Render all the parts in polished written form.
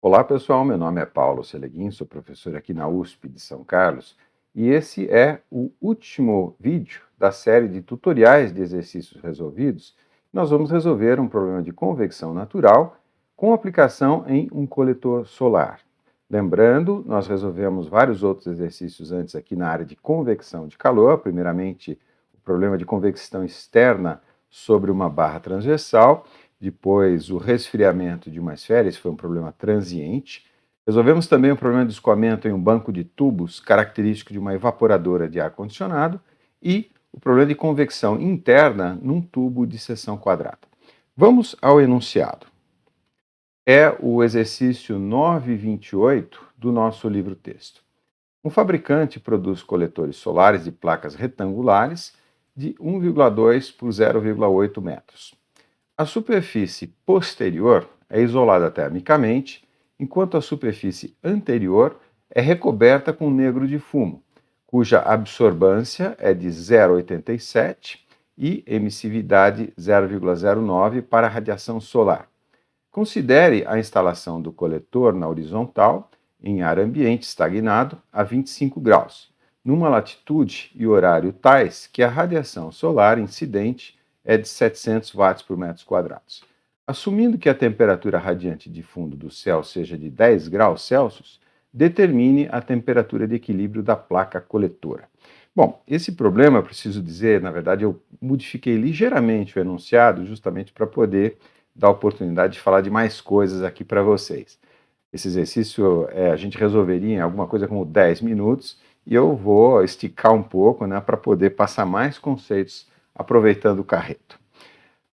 Olá pessoal, meu nome é Paulo Seleguin, sou professor aqui na USP de São Carlos e esse é o último vídeo da série de tutoriais de exercícios resolvidos. Nós vamos resolver um problema de convecção natural com aplicação em um coletor solar. Lembrando, nós resolvemos vários outros exercícios antes aqui na área de convecção de calor, primeiramente o problema de convecção externa sobre uma barra transversal, depois o resfriamento de uma esfera, esse foi um problema transiente. Resolvemos também o problema de escoamento em um banco de tubos, característico de uma evaporadora de ar-condicionado, e o problema de convecção interna num tubo de seção quadrada. Vamos ao enunciado. É o exercício 928 do nosso livro-texto. Um fabricante produz coletores solares de placas retangulares de 1,2 por 0,8 metros. A superfície posterior é isolada termicamente, enquanto a superfície anterior é recoberta com negro de fumo, cuja absorvância é de 0,87 e emissividade 0,09 para a radiação solar. Considere a instalação do coletor na horizontal, em ar ambiente estagnado, a 25 graus, numa latitude e horário tais que a radiação solar incidente é de 700 watts por metros quadrados. Assumindo que a temperatura radiante de fundo do céu seja de 10 graus Celsius, determine a temperatura de equilíbrio da placa coletora. Bom, esse problema, eu preciso dizer, na verdade, eu modifiquei ligeiramente o enunciado justamente para poder dar a oportunidade de falar de mais coisas aqui para vocês. Esse exercício a gente resolveria em alguma coisa como 10 minutos e eu vou esticar um pouco, né, para poder passar mais conceitos aproveitando o carreto.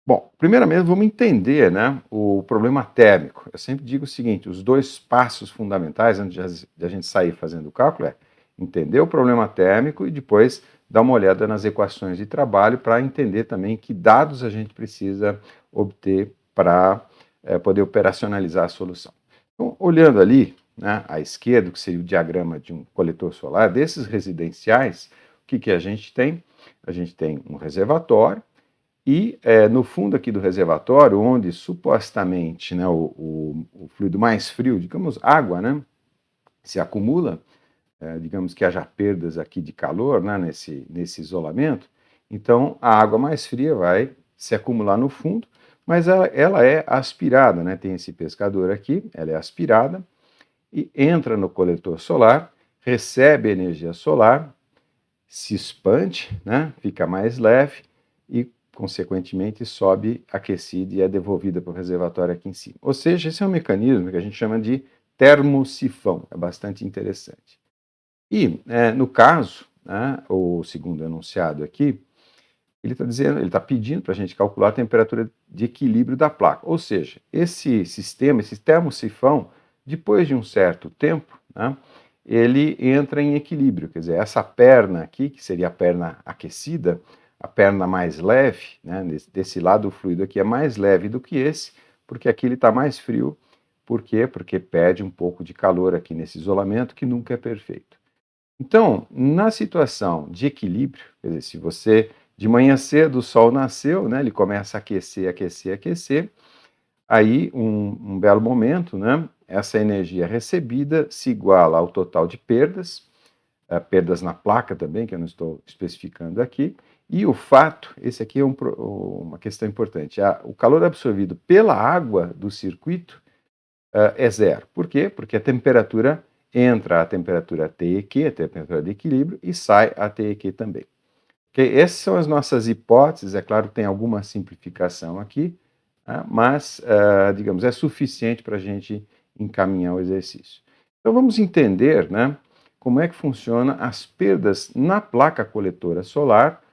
Bom, primeiramente vamos entender, né, o problema térmico. Eu sempre digo o seguinte, os dois passos fundamentais antes de a gente sair fazendo o cálculo é entender o problema térmico e depois dar uma olhada nas equações de trabalho para entender também que dados a gente precisa obter para poder operacionalizar a solução. Então, olhando ali, né, à esquerda, que seria o diagrama de um coletor solar, desses residenciais, o que a gente tem? A gente tem um reservatório e no fundo aqui do reservatório, onde supostamente, né, o fluido mais frio, digamos água, né, se acumula, digamos que haja perdas aqui de calor, né, nesse isolamento, então a água mais fria vai se acumular no fundo, mas ela é aspirada, né, tem esse pescador aqui, ela é aspirada e entra no coletor solar, recebe energia solar, se expande, né, fica mais leve e, consequentemente, sobe aquecida e é devolvida para o reservatório aqui em cima. Ou seja, esse é um mecanismo que a gente chama de termosifão, é bastante interessante. E, no caso, né, o segundo enunciado aqui, ele está dizendo, ele está pedindo para a gente calcular a temperatura de equilíbrio da placa. Ou seja, esse sistema, esse termosifão, depois de um certo tempo, né, ele entra em equilíbrio. Quer dizer, essa perna aqui, que seria a perna aquecida, a perna mais leve, né, desse lado o fluido aqui é mais leve do que esse, porque aqui ele está mais frio. Por quê? Porque perde um pouco de calor aqui nesse isolamento, que nunca é perfeito. Então, na situação de equilíbrio, quer dizer, se você de manhã cedo o sol nasceu, né, ele começa a aquecer, aquecer, aquecer, aí um belo momento, né, essa energia recebida se iguala ao total de perdas, perdas na placa também, que eu não estou especificando aqui, e o fato, esse aqui é uma questão importante, o calor absorvido pela água do circuito é zero. Por quê? Porque a temperatura entra a temperatura TEQ, a temperatura de equilíbrio, e sai a TEQ também. Okay? Essas são as nossas hipóteses, é claro que tem alguma simplificação aqui, mas, digamos, é suficiente para a gente encaminhar o exercício. Então vamos entender, né, como é que funciona as perdas na placa coletora solar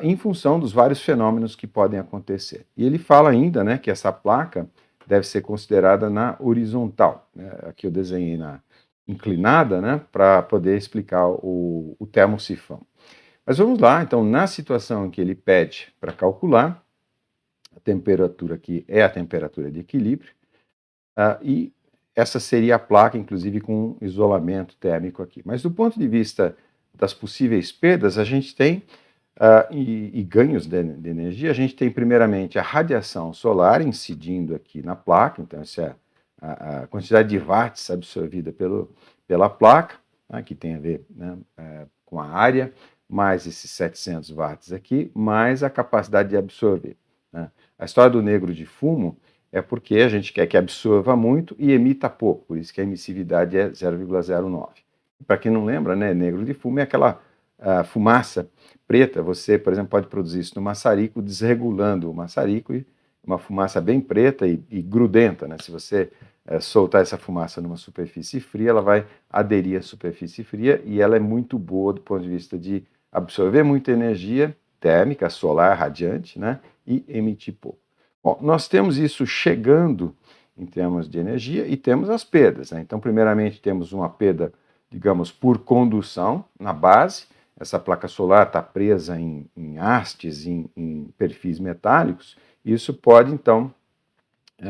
em função dos vários fenômenos que podem acontecer. E ele fala ainda, né, que essa placa deve ser considerada na horizontal. Aqui eu desenhei na inclinada, né, para poder explicar o termosifão. Mas vamos lá, então, na situação em que ele pede para calcular, a temperatura aqui é a temperatura de equilíbrio, e essa seria a placa, inclusive com isolamento térmico aqui. Mas do ponto de vista das possíveis perdas, a gente tem, e ganhos de energia, a gente tem primeiramente a radiação solar incidindo aqui na placa, então essa é a quantidade de watts absorvida pela placa, né, que tem a ver, né, com a área, mais esses 700 watts aqui, mais a capacidade de absorver, né. A história do negro de fumo é porque a gente quer que absorva muito e emita pouco, por isso que a emissividade é 0,09. Para quem não lembra, né, negro de fumo é aquela fumaça preta. Você, por exemplo, pode produzir isso no maçarico, desregulando o maçarico, e uma fumaça bem preta e grudenta, né? Se você soltar essa fumaça numa superfície fria, ela vai aderir à superfície fria e ela é muito boa do ponto de vista de absorver muita energia térmica, solar, radiante, né? E emitir pouco. Bom, nós temos isso chegando em termos de energia e temos as perdas, né? Então, primeiramente, temos uma perda, digamos, por condução na base. Essa placa solar está presa em hastes, em perfis metálicos. Isso pode, então,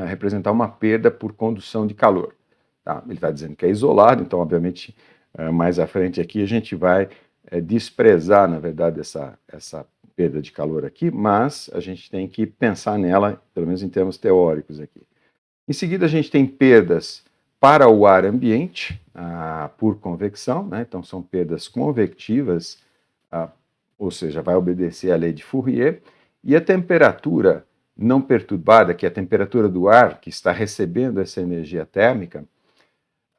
representar uma perda por condução de calor. Tá? Ele está dizendo que é isolado, então, obviamente, mais à frente aqui a gente vai desprezar, na verdade, essa perda de calor aqui, mas a gente tem que pensar nela, pelo menos em termos teóricos aqui. Em seguida, a gente tem perdas para o ar ambiente, por convecção, né? Então são perdas convectivas, ou seja, vai obedecer à lei de Fourier, e a temperatura não perturbada, que é a temperatura do ar que está recebendo essa energia térmica,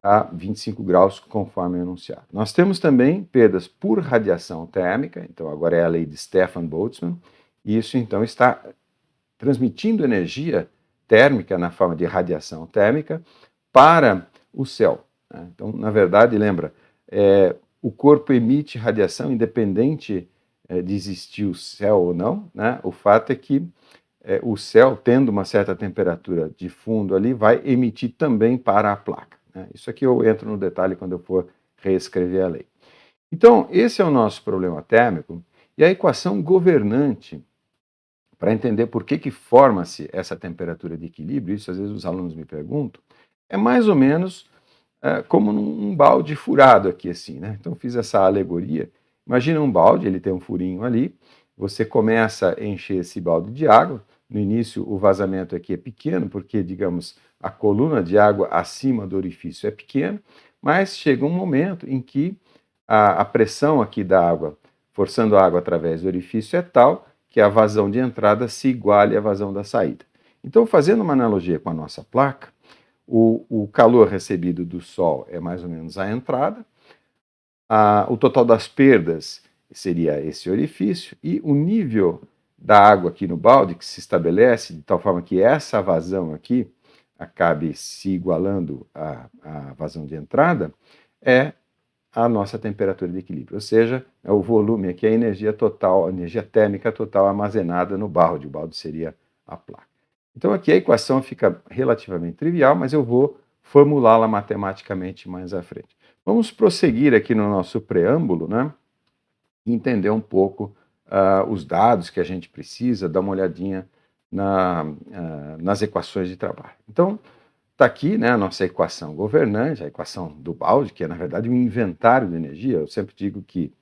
a 25 graus, conforme anunciado. Nós temos também perdas por radiação térmica, então agora é a lei de Stefan-Boltzmann, e isso então está transmitindo energia térmica na forma de radiação térmica para o céu, né? Então, na verdade, lembra, o corpo emite radiação independente de existir o céu ou não, né? O fato é que o céu, tendo uma certa temperatura de fundo ali, vai emitir também para a placa, né? Isso aqui eu entro no detalhe quando eu for reescrever a lei. Então, esse é o nosso problema térmico, e a equação governante para entender por que forma-se essa temperatura de equilíbrio, isso às vezes os alunos me perguntam, é mais ou menos como num balde furado aqui assim, né? Então fiz essa alegoria. Imagina um balde, ele tem um furinho ali, você começa a encher esse balde de água. No início o vazamento aqui é pequeno, porque, digamos, a coluna de água acima do orifício é pequena, mas chega um momento em que a pressão aqui da água, forçando a água através do orifício, é tal que a vazão de entrada se iguale à vazão da saída. Então, fazendo uma analogia com a nossa placa, o calor recebido do Sol é mais ou menos a entrada, o total das perdas seria esse orifício, e o nível da água aqui no balde, que se estabelece de tal forma que essa vazão aqui acabe se igualando à vazão de entrada, é a nossa temperatura de equilíbrio, ou seja, é o volume aqui, a energia total, a energia térmica total armazenada no balde. O balde seria a placa. Então aqui a equação fica relativamente trivial, mas eu vou formulá-la matematicamente mais à frente. Vamos prosseguir aqui no nosso preâmbulo, né? E entender um pouco os dados que a gente precisa, dar uma olhadinha nas equações de trabalho. Então, está aqui, né, a nossa equação governante, a equação do balde, que é, na verdade, um inventário de energia. Eu sempre digo que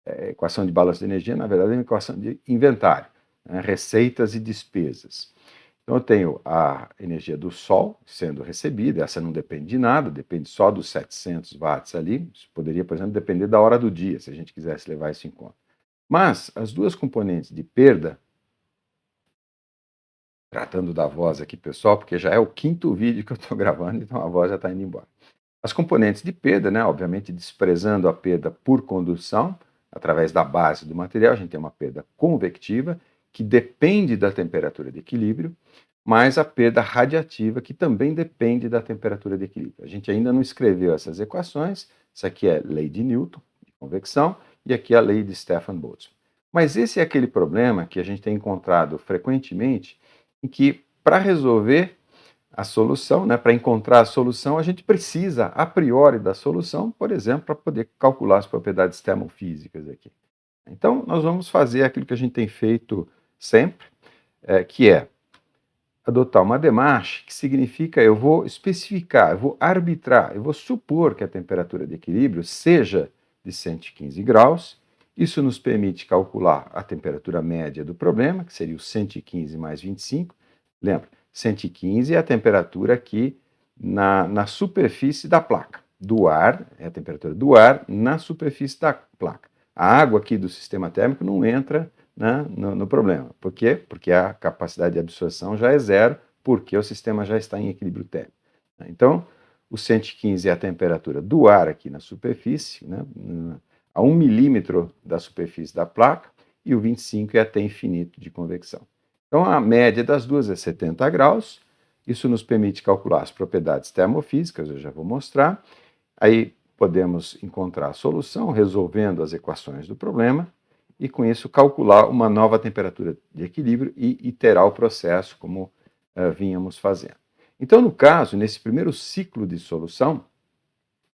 a equação de balanço de energia, na verdade, é uma equação de inventário, né, receitas e despesas. Então, eu tenho a energia do Sol sendo recebida, essa não depende de nada, depende só dos 700 watts ali. Isso poderia, por exemplo, depender da hora do dia, se a gente quisesse levar isso em conta. Mas as duas componentes de perda, tratando da voz aqui, pessoal, porque já é o quinto vídeo que eu estou gravando, então a voz já está indo embora. As componentes de perda, né, obviamente desprezando a perda por condução, através da base do material, a gente tem uma perda convectiva, que depende da temperatura de equilíbrio, mais a perda radiativa, que também depende da temperatura de equilíbrio. A gente ainda não escreveu essas equações, isso aqui é lei de Newton, de convecção, e aqui é a lei de Stefan-Boltzmann. Mas esse é aquele problema que a gente tem encontrado frequentemente, em que, para resolver a solução, né, para encontrar a solução, a gente precisa, a priori, da solução, por exemplo, para poder calcular as propriedades termofísicas aqui. Então, nós vamos fazer aquilo que a gente tem feito sempre, que é adotar uma demarche, que significa eu vou especificar, eu vou arbitrar, eu vou supor que a temperatura de equilíbrio seja de 115 graus. Isso nos permite calcular a temperatura média do problema, que seria o 115 mais 25. Lembra, 115 é a temperatura que na superfície da placa, do ar, é a temperatura do ar na superfície da placa. A água aqui do sistema térmico não entra, né, no problema. Por quê? Porque a capacidade de absorção já é zero, porque o sistema já está em equilíbrio térmico. Então, o 115 é a temperatura do ar aqui na superfície, né, a 1 milímetro da superfície da placa, e o 25 é até infinito de convecção. Então, a média das duas é 70 graus. Isso nos permite calcular as propriedades termofísicas, eu já vou mostrar. Aí podemos encontrar a solução resolvendo as equações do problema e, com isso, calcular uma nova temperatura de equilíbrio e iterar o processo como vínhamos fazendo. Então, no caso, nesse primeiro ciclo de solução,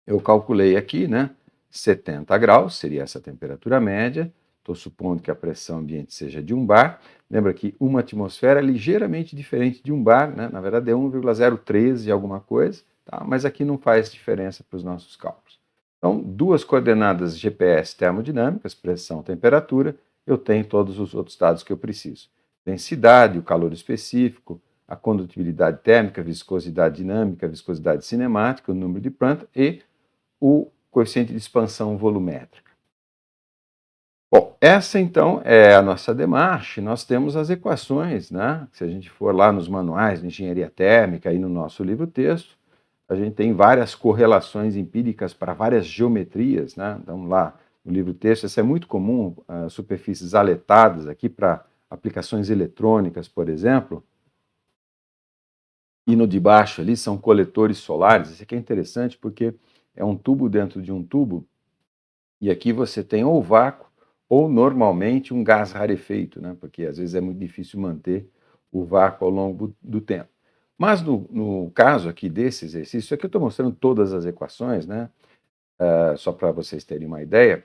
eu calculei aqui, né, 70 graus, seria essa temperatura média. Estou supondo que a pressão ambiente seja de 1 bar. Lembra que uma atmosfera é ligeiramente diferente de 1 bar, né? Na verdade é 1,013 alguma coisa, tá? Mas aqui não faz diferença para os nossos cálculos. Então, duas coordenadas GPS termodinâmicas, pressão, temperatura, eu tenho todos os outros dados que eu preciso. Densidade, o calor específico, a condutibilidade térmica, viscosidade dinâmica, viscosidade cinemática, o número de Prandtl e o coeficiente de expansão volumétrica. Bom, essa então é a nossa demarche. Nós temos as equações, né? Se a gente for lá nos manuais de engenharia térmica e no nosso livro-texto, a gente tem várias correlações empíricas para várias geometrias, né? Vamos lá, no livro-texto, isso é muito comum, superfícies aletadas aqui para aplicações eletrônicas, por exemplo. E no de baixo ali são coletores solares. Isso aqui é interessante porque é um tubo dentro de um tubo, e aqui você tem ou vácuo ou normalmente um gás rarefeito, né? Porque às vezes é muito difícil manter o vácuo ao longo do tempo. Mas no caso aqui desse exercício, aqui eu estou mostrando todas as equações, né? Só para vocês terem uma ideia.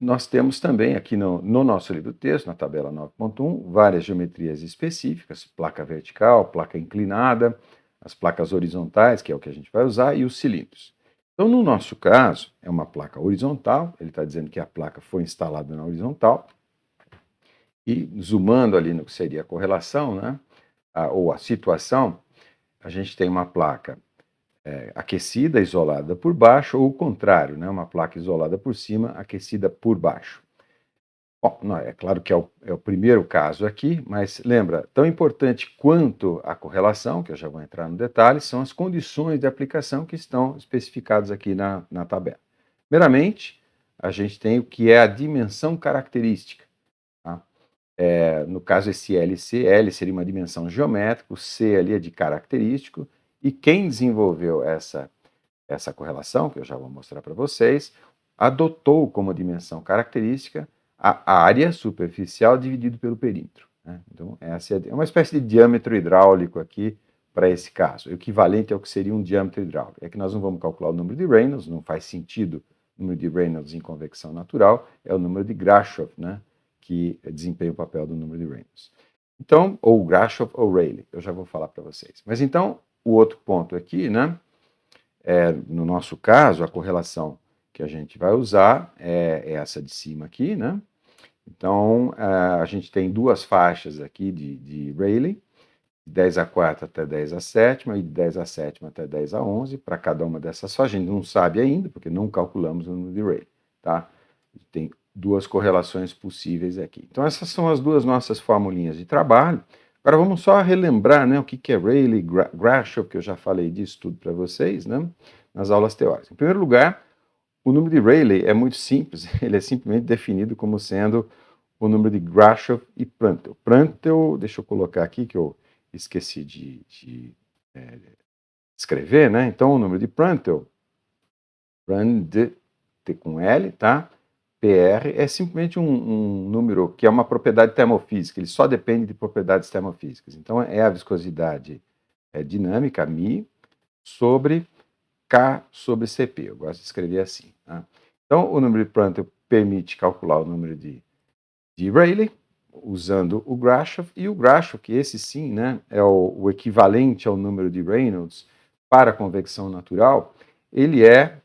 Nós temos também aqui no nosso livro-texto, na tabela 9.1, várias geometrias específicas, placa vertical, placa inclinada, as placas horizontais, que é o que a gente vai usar, e os cilindros. Então, no nosso caso, é uma placa horizontal, ele está dizendo que a placa foi instalada na horizontal, e zoomando ali no que seria a correlação, né, ou a situação, a gente tem uma placa aquecida, isolada por baixo, ou o contrário, né, uma placa isolada por cima, aquecida por baixo. Bom, não, é claro que é o primeiro caso aqui, mas lembra, tão importante quanto a correlação, que eu já vou entrar no detalhe, são as condições de aplicação que estão especificadas aqui na tabela. Primeiramente, a gente tem o que é a dimensão característica. Tá? No caso, esse LC, L seria uma dimensão geométrica, o C ali é de característico, e quem desenvolveu essa correlação, que eu já vou mostrar para vocês, adotou como dimensão característica a área superficial dividido pelo perímetro. Né? Então, essa é uma espécie de diâmetro hidráulico aqui para esse caso, equivalente ao que seria um diâmetro hidráulico. É que nós não vamos calcular o número de Reynolds, não faz sentido o número de Reynolds em convecção natural, é o número de Grashof, né, que desempenha o papel do número de Reynolds. Então, ou Grashof ou Rayleigh, eu já vou falar para vocês. Mas então, o outro ponto aqui, né, no nosso caso, a correlação que a gente vai usar é essa de cima aqui, né? Então, a gente tem duas faixas aqui de Rayleigh, de 10 a 4 até 10 a 7ª, e de 10 a 7ª até 10 a 11, para cada uma dessas faixas. A gente não sabe ainda, porque não calculamos o número de Rayleigh, tá? Tem duas correlações possíveis aqui. Então, essas são as duas nossas formulinhas de trabalho. Agora, vamos só relembrar, né, o que é Rayleigh, Grashof, que eu já falei disso tudo para vocês, né, nas aulas teóricas. Em primeiro lugar, o número de Rayleigh é muito simples, ele é simplesmente definido como sendo o número de Grashof e Prandtl. Prandtl, deixa eu colocar aqui que eu esqueci de escrever, né? Então, o número de Prandtl com L, tá? PR é simplesmente um número que é uma propriedade termofísica, ele só depende de propriedades termofísicas. Então, é a viscosidade dinâmica, μ, sobre K sobre CP. Eu gosto de escrever assim. Tá? Então, o número de Prandtl permite calcular o número de Rayleigh, usando o Grashof, e o Grashof, que esse sim, né, é o equivalente ao número de Reynolds para a convecção natural, ele é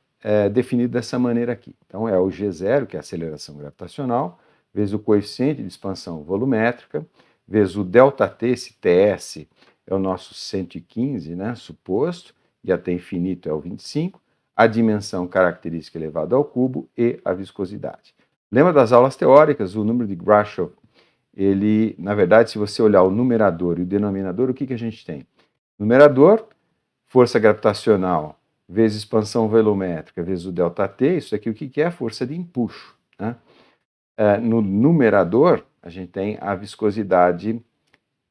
definido dessa maneira aqui. Então, é o G0, que é a aceleração gravitacional, vezes o coeficiente de expansão volumétrica, vezes o ΔT, esse TS, é o nosso 115, né, suposto, e até infinito é o 25, a dimensão característica elevada ao cubo e a viscosidade. Lembra das aulas teóricas, o número de Grashof, ele, na verdade, se você olhar o numerador e o denominador, o que a gente tem? Numerador, força gravitacional vezes expansão volumétrica vezes o ΔT, isso aqui o que é? A força de empuxo, né? No numerador, a gente tem a viscosidade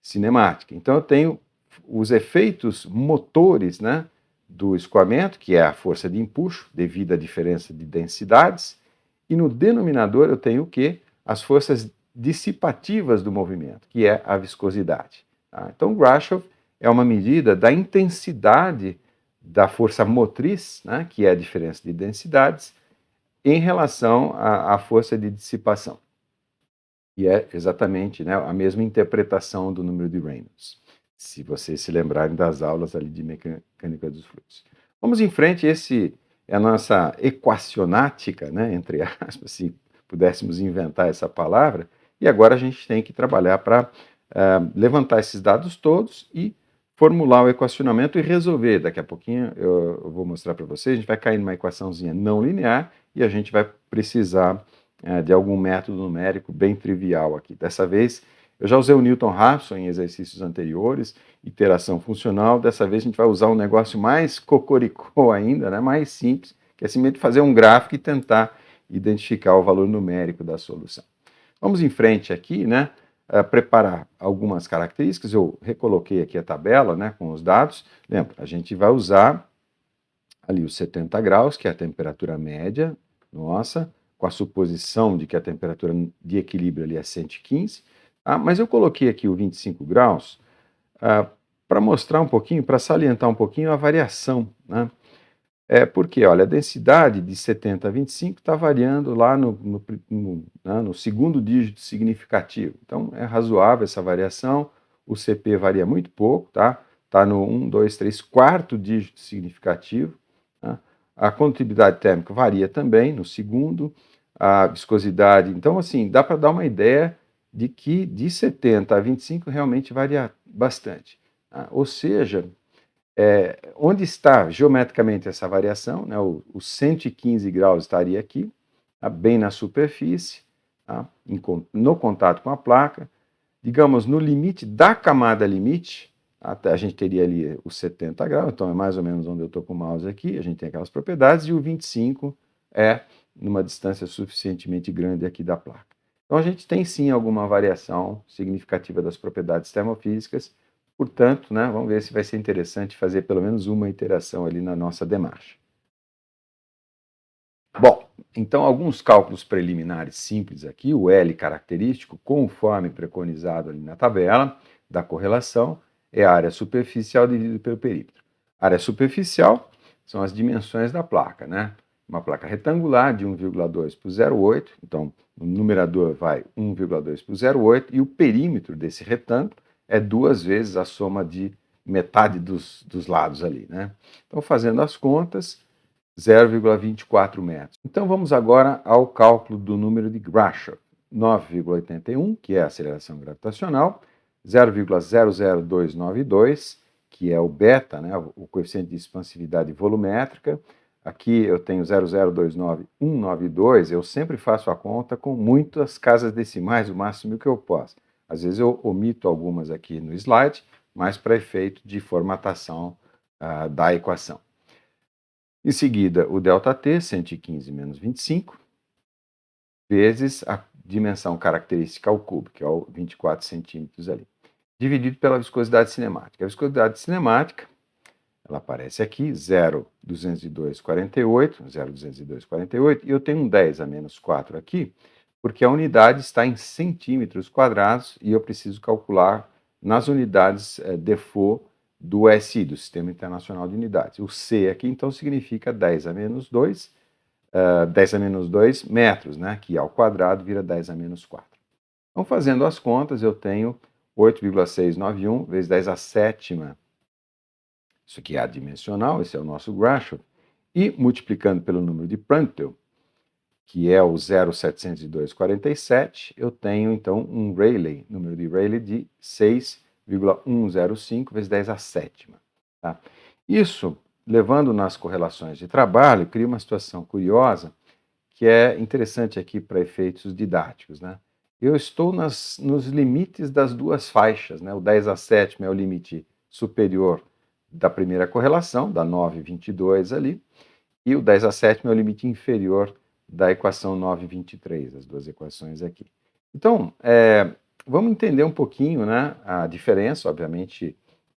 cinemática. Então, eu tenho os efeitos motores, né, do escoamento, que é a força de empuxo, devido à diferença de densidades, e no denominador eu tenho o quê? As forças dissipativas do movimento, que é a viscosidade. Tá? Então, Grashof é uma medida da intensidade da força motriz, né, que é a diferença de densidades, em relação à força de dissipação. E é exatamente, né, a mesma interpretação do número de Reynolds, se vocês se lembrarem das aulas ali de mecânica dos fluidos. Vamos em frente, esse é a nossa equacionática, né, entre aspas, se pudéssemos inventar essa palavra, e agora a gente tem que trabalhar para levantar esses dados todos e formular o equacionamento e resolver. Daqui a pouquinho eu vou mostrar para vocês, a gente vai cair numa equaçãozinha não linear e a gente vai precisar de algum método numérico bem trivial aqui. Dessa vez, eu já usei o Newton-Raphson em exercícios anteriores, iteração funcional. Dessa vez a gente vai usar um negócio mais cocoricó ainda, né, mais simples, que é simplesmente fazer um gráfico e tentar identificar o valor numérico da solução. Vamos em frente aqui, né, preparar algumas características. Eu recoloquei aqui a tabela, né, com os dados. Lembra, a gente vai usar ali os 70 graus, que é a temperatura média nossa, com a suposição de que a temperatura de equilíbrio ali é 115, mas eu coloquei aqui o 25 graus para mostrar um pouquinho, para salientar um pouquinho a variação, né? Porque, olha, a densidade de 70 a 25 está variando lá no segundo dígito significativo. Então, é razoável essa variação, o CP varia muito pouco, tá? Está no 1, 2, 3, quarto dígito significativo. Tá? A condutividade térmica varia também no segundo, a viscosidade. Então, assim, dá para dar uma ideia de que de 70 a 25 realmente varia bastante. Tá? Ou seja, onde está geometricamente essa variação, né, os 115 graus estaria aqui, tá, bem na superfície, tá, no contato com a placa, digamos, no limite da camada limite, a gente teria ali os 70 graus, então é mais ou menos onde eu estou com o mouse aqui, a gente tem aquelas propriedades, e o 25 é numa distância suficientemente grande aqui da placa. Então a gente tem sim alguma variação significativa das propriedades termofísicas, portanto, né, vamos ver se vai ser interessante fazer pelo menos uma iteração ali na nossa demarcha. Bom, então alguns cálculos preliminares simples aqui, o L característico, conforme preconizado ali na tabela da correlação, é a área superficial dividida pelo perímetro. A área superficial são as dimensões da placa, né? Uma placa retangular de 1,2 por 0,8, então o numerador vai 1,2 por 0,8 e o perímetro desse retângulo é 2 vezes a soma de metade dos lados ali, né? Então, fazendo as contas, 0,24 metros. Então, vamos agora ao cálculo do número de Grashof. 9,81, que é a aceleração gravitacional, 0,00292, que é o beta, né, o coeficiente de expansividade volumétrica. Aqui eu tenho 0,029192, eu sempre faço a conta com muitas casas decimais, o máximo que eu posso. Às vezes eu omito algumas aqui no slide, mas para efeito de formatação da equação. Em seguida, o ΔT, 115 menos 25, vezes a dimensão característica ao cubo, que é o 24 centímetros ali, dividido pela viscosidade cinemática. A viscosidade cinemática, ela aparece aqui, 0,202,48, 0,202,48, e eu tenho um 10 a menos 4 aqui, porque a unidade está em centímetros quadrados e eu preciso calcular nas unidades DEFO do SI, do Sistema Internacional de Unidades. O C aqui, então, significa 10 a menos 2, 10 a menos 2 metros, né, que ao quadrado vira 10 a menos 4. Então, fazendo as contas, eu tenho 8,691 vezes 10 a sétima. Isso aqui é adimensional, esse é o nosso Grashof. E multiplicando pelo número de Prandtl, que é o 0,702,47, eu tenho, então, um Rayleigh, número de Rayleigh de 6,7 5,105 vezes 10 a sétima. Tá? Isso, levando nas correlações de trabalho, cria uma situação curiosa que é interessante aqui para efeitos didáticos, né? Eu estou nos limites das duas faixas, né? O 10 a sétima é o limite superior da primeira correlação, da 9,22 ali, e o 10 a sétima é o limite inferior da equação 9,23, as duas equações aqui. Então, vamos entender um pouquinho, né, a diferença, obviamente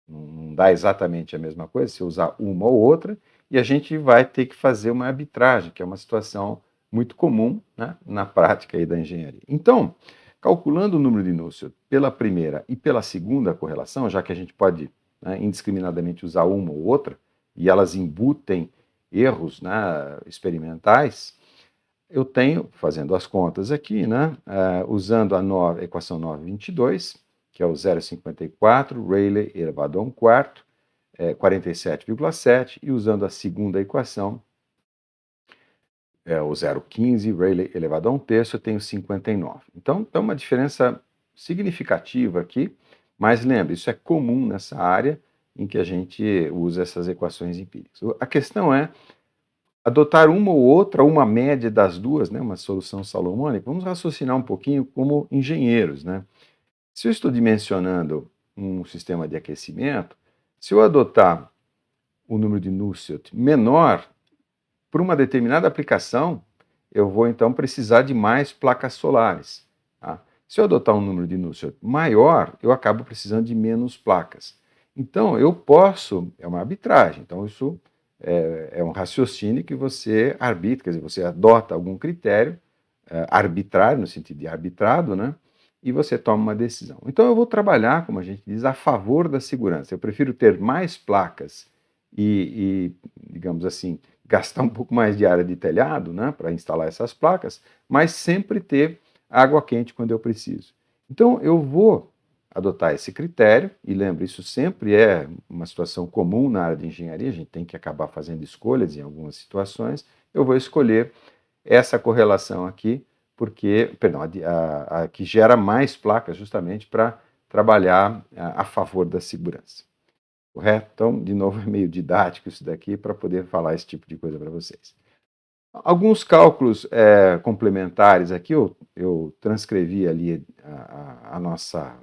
não dá exatamente a mesma coisa se eu usar uma ou outra, e a gente vai ter que fazer uma arbitragem, que é uma situação muito comum, né, na prática aí da engenharia. Então, calculando o número de Nusselt pela primeira e pela segunda correlação, já que a gente pode, né, indiscriminadamente usar uma ou outra, e elas embutem erros, né, experimentais, eu tenho, fazendo as contas aqui, né, usando a equação 9,22, que é o 0,54 Rayleigh elevado a 1/4, 47,7, e usando a segunda equação, o 0,15 Rayleigh elevado a 1/3, eu tenho 59. Então, é uma diferença significativa aqui, mas lembre, isso é comum nessa área em que a gente usa essas equações empíricas. A questão é adotar uma ou outra, uma média das duas, né, uma solução salomônica. Vamos raciocinar um pouquinho como engenheiros, né? Se eu estou dimensionando um sistema de aquecimento, se eu adotar o número de Nusselt menor, por uma determinada aplicação, eu vou então precisar de mais placas solares. Tá? Se eu adotar um número de Nusselt maior, eu acabo precisando de menos placas. Então, eu posso, é uma arbitragem, então isso é um raciocínio que você arbitra, quer dizer, você adota algum critério arbitrário, no sentido de arbitrado, né? E você toma uma decisão. Então, eu vou trabalhar, como a gente diz, a favor da segurança. Eu prefiro ter mais placas digamos assim, gastar um pouco mais de área de telhado, né, para instalar essas placas, mas sempre ter água quente quando eu preciso. Então, eu vou adotar esse critério, e lembre, isso sempre é uma situação comum na área de engenharia, a gente tem que acabar fazendo escolhas em algumas situações. Eu vou escolher essa correlação aqui, porque, perdão, a que gera mais placas justamente para trabalhar a favor da segurança. Correto? Então, de novo, é meio didático isso daqui para poder falar esse tipo de coisa para vocês. Alguns cálculos complementares aqui, eu transcrevi ali a nossa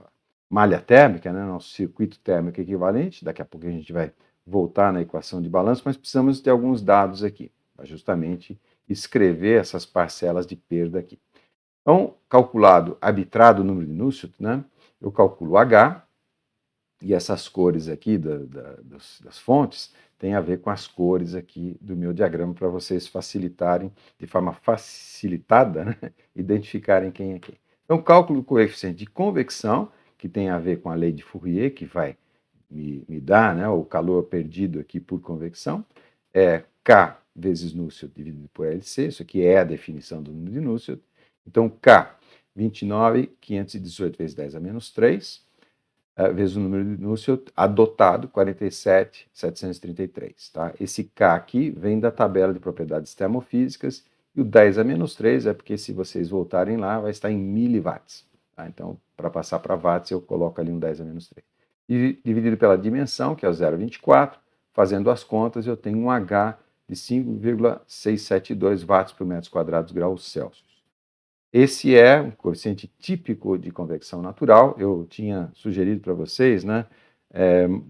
malha térmica, né, nosso circuito térmico equivalente. Daqui a pouco a gente vai voltar na equação de balanço, mas precisamos de alguns dados aqui, para justamente escrever essas parcelas de perda aqui. Então, calculado, arbitrado o número de Nusselt, né, eu calculo H, e essas cores aqui das fontes têm a ver com as cores aqui do meu diagrama, para vocês facilitarem, de forma facilitada, né, identificarem quem é quem. Então, cálculo do coeficiente de convecção, que tem a ver com a lei de Fourier, que vai me dar, né, o calor perdido aqui por convecção, é K vezes Nusselt dividido por LC, isso aqui é a definição do número de Nusselt. Então, K, 29.518 vezes 10 a menos 3, vezes o número de Nusselt adotado, 47.733. Tá? Esse K aqui vem da tabela de propriedades termofísicas, e o 10 a menos 3 é porque, se vocês voltarem lá, vai estar em miliwatts. Tá? Então, para passar para watts, eu coloco ali um 10 a menos 3. E dividido pela dimensão, que é o 0,24, fazendo as contas, eu tenho um H de 5,672 watts por metros quadrados graus Celsius. Esse é um coeficiente típico de convecção natural. Eu tinha sugerido para vocês, né?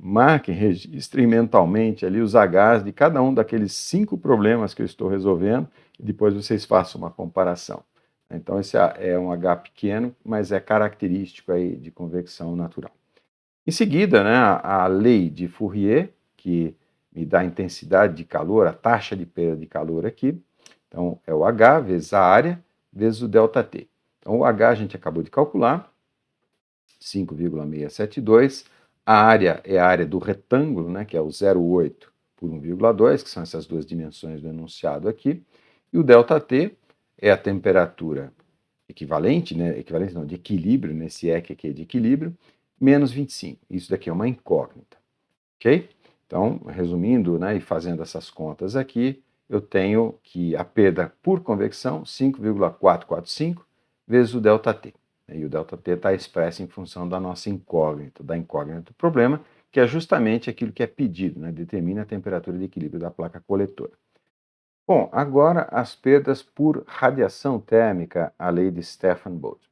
Marquem, registrem mentalmente ali os Hs de cada um daqueles 5 problemas que eu estou resolvendo, e depois vocês façam uma comparação. Então, esse é um H pequeno, mas é característico aí de convecção natural. Em seguida, né, a lei de Fourier, que me dá a intensidade de calor, a taxa de perda de calor aqui. Então, é o H vezes a área, vezes o ΔT. Então, o H a gente acabou de calcular, 5,672. A área é a área do retângulo, né, que é o 0,8 por 1,2, que são essas duas dimensões do enunciado aqui. E o ΔT é a temperatura equivalente, né, equivalente não, de equilíbrio, nesse EC aqui é de equilíbrio, menos 25. Isso daqui é uma incógnita, ok? Então, resumindo, né, e fazendo essas contas aqui, eu tenho que a perda por convecção, 5,445, vezes o ΔT. E o ΔT está expresso em função da nossa incógnita, da incógnita do problema, que é justamente aquilo que é pedido, né? Determina a temperatura de equilíbrio da placa coletora. Bom, agora as perdas por radiação térmica, a lei de Stefan-Boltzmann.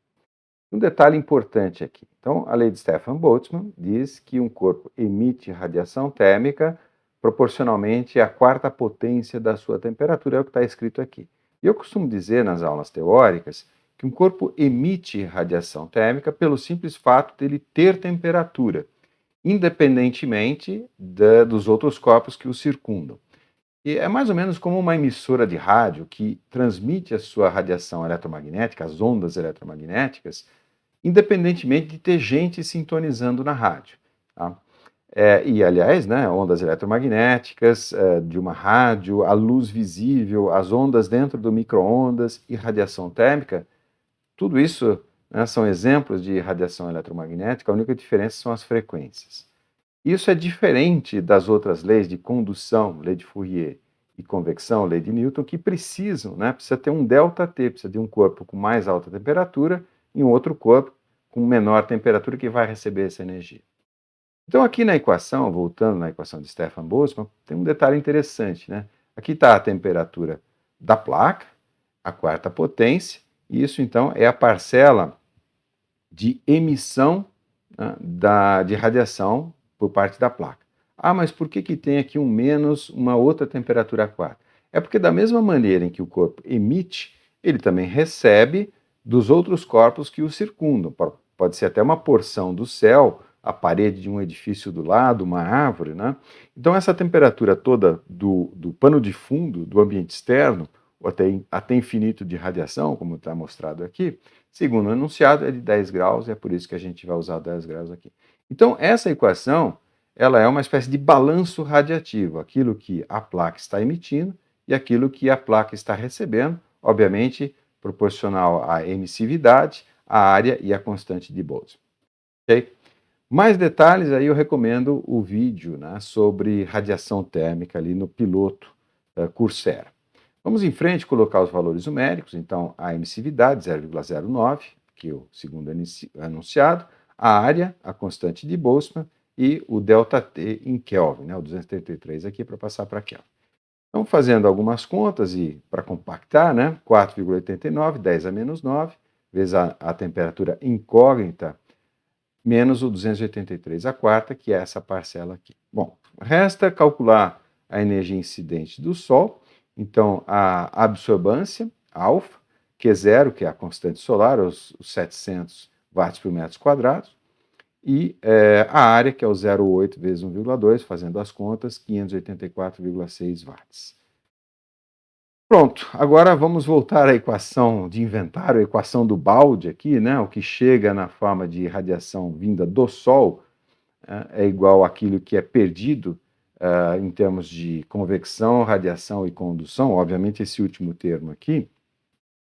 Um detalhe importante aqui. Então, a lei de Stefan-Boltzmann diz que um corpo emite radiação térmica proporcionalmente à quarta potência da sua temperatura, é o que está escrito aqui. E eu costumo dizer nas aulas teóricas que um corpo emite radiação térmica pelo simples fato dele ter temperatura, independentemente dos outros corpos que o circundam. E é mais ou menos como uma emissora de rádio que transmite a sua radiação eletromagnética, as ondas eletromagnéticas, independentemente de ter gente sintonizando na rádio. Tá? E, aliás, né, ondas eletromagnéticas de uma rádio, a luz visível, as ondas dentro do micro-ondas e radiação térmica, tudo isso, né, são exemplos de radiação eletromagnética, a única diferença são as frequências. Isso é diferente das outras leis de condução, lei de Fourier, e convecção, lei de Newton, que precisam, né, precisa ter um ΔT, precisa de um corpo com mais alta temperatura e um outro corpo com menor temperatura que vai receber essa energia. Então, aqui na equação, voltando na equação de Stefan-Boltzmann, tem um detalhe interessante, né? Aqui está a temperatura da placa, a quarta potência, e isso, então, é a parcela de emissão, né, de radiação por parte da placa. Ah, mas por que tem aqui um menos uma outra temperatura 4? É porque da mesma maneira em que o corpo emite, ele também recebe dos outros corpos que o circundam. Pode ser até uma porção do céu, a parede de um edifício do lado, uma árvore, né? Então essa temperatura toda do pano de fundo, do ambiente externo, ou até infinito de radiação, como está mostrado aqui, segundo o enunciado, é de 10 graus, e é por isso que a gente vai usar 10 graus aqui. Então, essa equação, ela é uma espécie de balanço radiativo, aquilo que a placa está emitindo e aquilo que a placa está recebendo, obviamente, proporcional à emissividade, à área e à constante de Boltzmann. Okay? Mais detalhes, aí eu recomendo o vídeo, né, sobre radiação térmica ali no piloto Coursera. Vamos em frente colocar os valores numéricos, então a emissividade 0,09, que é o segundo enunciado, a área, a constante de Boltzmann e o ΔT em Kelvin, né, o 233 aqui para passar para Kelvin. Então, fazendo algumas contas e para compactar, né, 4,89, 10 a menos 9, vezes a temperatura incógnita, menos o 283 a quarta, que é essa parcela aqui. Bom, resta calcular a energia incidente do Sol. Então, a absorbância, alfa, Q0, que é a constante solar, os 700 watts por metro quadrado, e a área, que é o 0,8 vezes 1,2, fazendo as contas, 584,6 watts. Pronto, agora vamos voltar à equação de inventário, a equação do balde aqui, né? O que chega na forma de radiação vinda do Sol é igual àquilo que é perdido em termos de convecção, radiação e condução. Obviamente, esse último termo aqui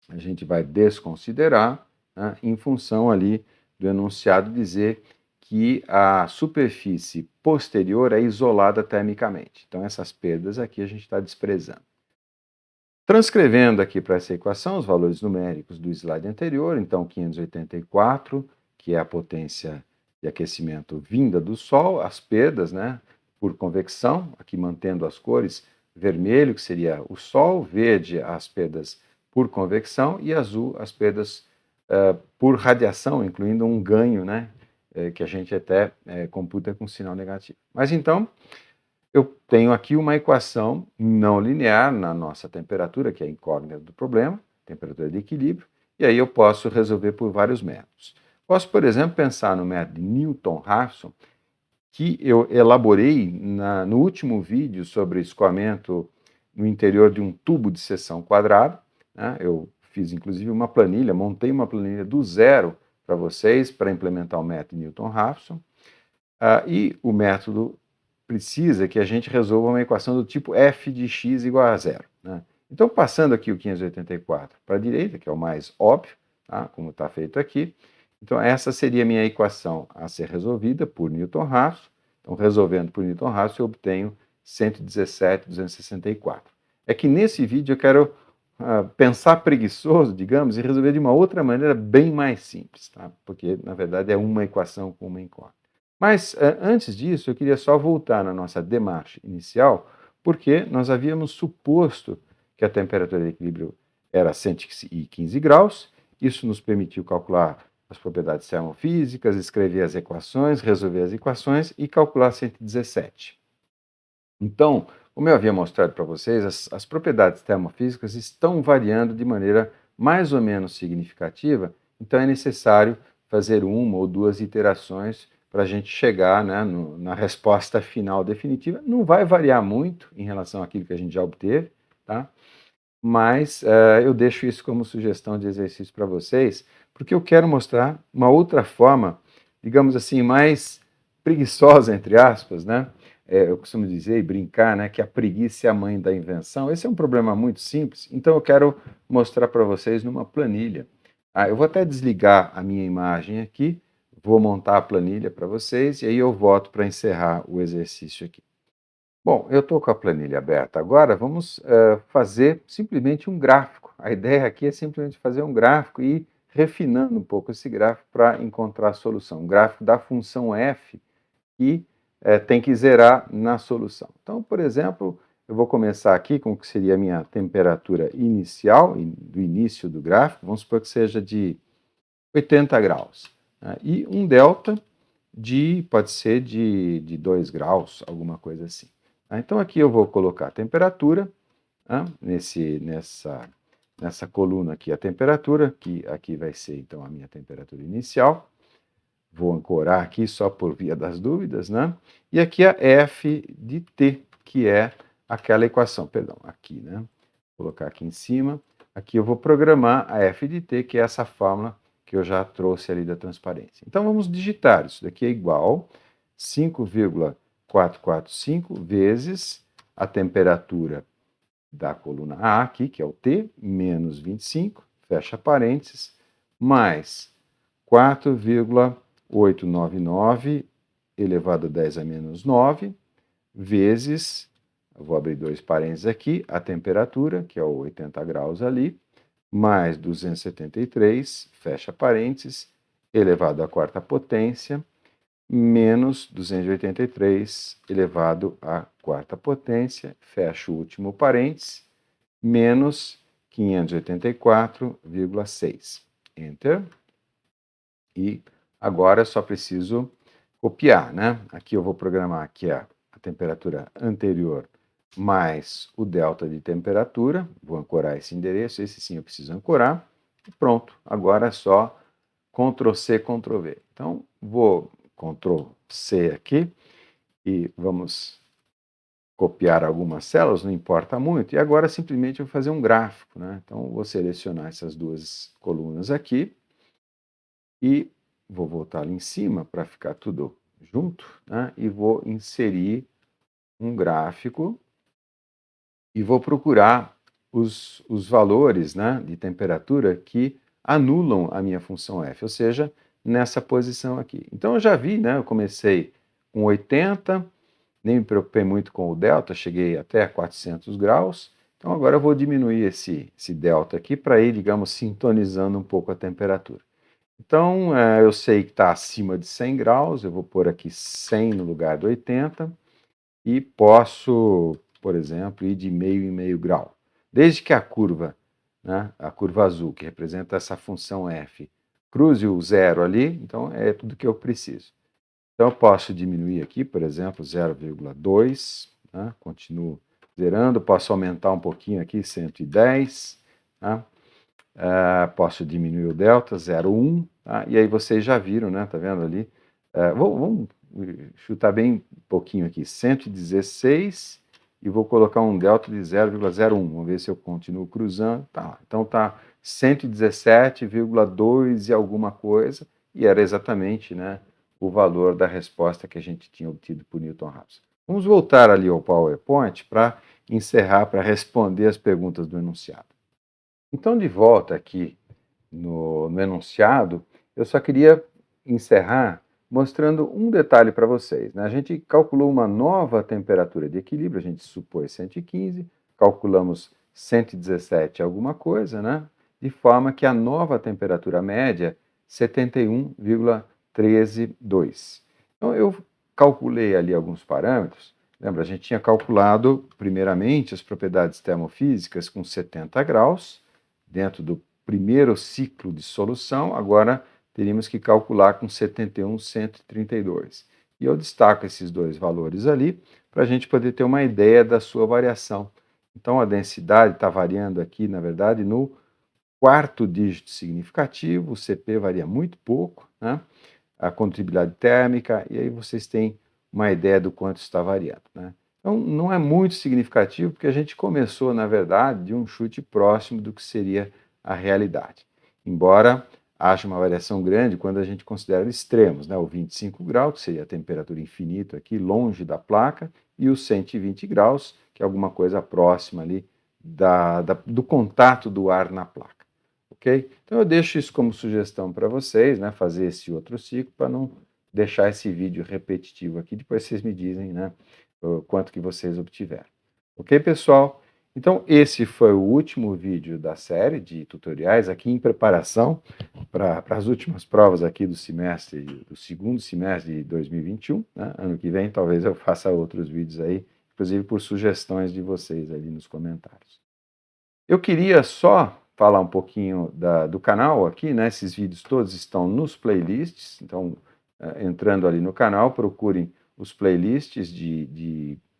a gente vai desconsiderar, né, em função ali do enunciado dizer que a superfície posterior é isolada termicamente. Então, essas perdas aqui a gente está desprezando. Transcrevendo aqui para essa equação os valores numéricos do slide anterior, então 584, que é a potência de aquecimento vinda do Sol, as perdas, né, por convecção, aqui mantendo as cores, vermelho, que seria o Sol, verde, as perdas por convecção, e azul, as perdas por radiação, incluindo um ganho, né, que a gente até computa com sinal negativo. Mas então, eu tenho aqui uma equação não linear na nossa temperatura, que é a incógnita do problema, temperatura de equilíbrio, e aí eu posso resolver por vários métodos. Posso, por exemplo, pensar no método de Newton-Raphson, que eu elaborei no último vídeo sobre escoamento no interior de um tubo de seção quadrada, né? Eu fiz inclusive uma planilha, montei uma planilha do zero para vocês, para implementar o método Newton-Raphson, e o método precisa que a gente resolva uma equação do tipo f de x igual a zero, né? Então, passando aqui o 584 para a direita, que é o mais óbvio, tá? Como está feito aqui. Então, essa seria a minha equação a ser resolvida por Newton-Raphson. Então, resolvendo por Newton-Raphson, eu obtenho 117,264. É que nesse vídeo eu quero pensar preguiçoso, digamos, e resolver de uma outra maneira bem mais simples, tá? Porque, na verdade, é uma equação com uma incógnita. Mas, antes disso, eu queria só voltar na nossa demarche inicial, porque nós havíamos suposto que a temperatura de equilíbrio era 115 graus, isso nos permitiu calcular as propriedades termofísicas, escrever as equações, resolver as equações e calcular 117. Então, como eu havia mostrado para vocês, as propriedades termofísicas estão variando de maneira mais ou menos significativa, então é necessário fazer uma ou duas iterações para a gente chegar, né, na resposta final definitiva. Não vai variar muito em relação àquilo que a gente já obteve, tá? Mas eu deixo isso como sugestão de exercício para vocês, porque eu quero mostrar uma outra forma, digamos assim, mais preguiçosa, entre aspas, né? Eu costumo dizer e brincar, né, que a preguiça é a mãe da invenção. Esse é um problema muito simples, então eu quero mostrar para vocês numa planilha. Eu vou até desligar a minha imagem aqui, vou montar a planilha para vocês e aí eu volto para encerrar o exercício aqui. Bom, eu estou com a planilha aberta agora, vamos fazer simplesmente um gráfico. A ideia aqui é simplesmente fazer um gráfico e ir refinando um pouco esse gráfico para encontrar a solução. Um gráfico da função f que tem que zerar na solução. Então, por exemplo, eu vou começar aqui com o que seria a minha temperatura inicial, do início do gráfico, vamos supor que seja de 80 graus. Né? E um delta pode ser de 2 graus, alguma coisa assim. Então aqui eu vou colocar a temperatura, nessa coluna aqui a temperatura, que aqui vai ser então a minha temperatura inicial. Vou ancorar aqui só por via das dúvidas, né? E aqui a f de t, que é aquela equação, perdão, aqui, né? Vou colocar aqui em cima. Aqui eu vou programar a f de t, que é essa fórmula que eu já trouxe ali da transparência. Então vamos digitar, isso daqui é igual 5,445 vezes a temperatura da coluna A aqui, que é o T, menos 25, fecha parênteses, mais 4,899 elevado a 10 a menos 9, vezes, eu vou abrir dois parênteses aqui, a temperatura, que é o 80 graus ali, mais 273, fecha parênteses, elevado à quarta potência, menos 283 elevado à quarta potência, fecha o último parênteses, menos 584,6. Enter. E agora eu só preciso copiar, né? Aqui eu vou programar aqui a temperatura anterior mais o delta de temperatura. Vou ancorar esse endereço, esse sim eu preciso ancorar. E pronto, agora é só Ctrl C, Ctrl V. Então, vou Ctrl C aqui e vamos copiar algumas células, não importa muito. E agora simplesmente eu vou fazer um gráfico, né? Então, vou selecionar essas duas colunas aqui e vou voltar ali em cima para ficar tudo junto, né? E vou inserir um gráfico e vou procurar os valores, né, de temperatura que anulam a minha função f, ou seja, nessa posição aqui. Então eu já vi, né, eu comecei com 80, nem me preocupei muito com o delta, cheguei até 400 graus, então agora eu vou diminuir esse delta aqui para ir, digamos, sintonizando um pouco a temperatura. Então, eu sei que está acima de 100 graus, eu vou pôr aqui 100 no lugar do 80 e posso, por exemplo, ir de meio em meio grau. Desde que a curva, né, a curva azul, que representa essa função f, cruze o zero ali, então é tudo que eu preciso. Então, eu posso diminuir aqui, por exemplo, 0,2, né, continuo zerando, posso aumentar um pouquinho aqui, 110, né, posso diminuir o delta, 0,1, tá? E aí vocês já viram, né? Tá vendo ali? Vamos chutar bem pouquinho aqui, 116, e vou colocar um delta de 0,01. Vamos ver se eu continuo cruzando. Tá, então tá 117,2 e alguma coisa, e era exatamente, né, o valor da resposta que a gente tinha obtido por Newton-Raphson. Vamos voltar ali ao PowerPoint para encerrar, para responder as perguntas do enunciado. Então, de volta aqui no enunciado, eu só queria encerrar mostrando um detalhe para vocês, né? A gente calculou uma nova temperatura de equilíbrio, a gente supôs 115, calculamos 117 alguma coisa, né? De forma que a nova temperatura média, 71,132. Então, eu calculei ali alguns parâmetros. Lembra, a gente tinha calculado, primeiramente, as propriedades termofísicas com 70 graus, dentro do primeiro ciclo de solução, agora teríamos que calcular com 71,132. E eu destaco esses dois valores ali, para a gente poder ter uma ideia da sua variação. Então, a densidade está variando aqui, na verdade, no quarto dígito significativo, o CP varia muito pouco, né? A condutibilidade térmica, e aí vocês têm uma ideia do quanto está variando, né? Então, não é muito significativo, porque a gente começou, na verdade, de um chute próximo do que seria a realidade. Embora haja uma variação grande quando a gente considera extremos, né? O 25 graus, que seria a temperatura infinita aqui, longe da placa, e os 120 graus, que é alguma coisa próxima ali do contato do ar na placa. Ok? Então eu deixo isso como sugestão para vocês, né? Fazer esse outro ciclo para não deixar esse vídeo repetitivo aqui. Depois vocês me dizem, né? O quanto que vocês obtiveram. Ok, pessoal? Então esse foi o último vídeo da série de tutoriais aqui em preparação para as últimas provas aqui do semestre, do segundo semestre de 2021, né? Ano que vem talvez eu faça outros vídeos aí, inclusive por sugestões de vocês ali nos comentários. Eu queria só falar um pouquinho do canal aqui, né? Esses vídeos todos estão nos playlists, então entrando ali no canal, procurem os playlists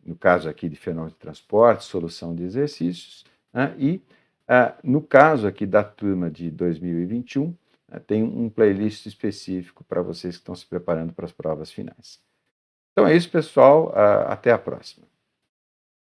no caso aqui de fenômeno de transporte, solução de exercícios, né? E no caso aqui da turma de 2021, tem um playlist específico para vocês que estão se preparando para as provas finais. Então é isso, pessoal, até a próxima.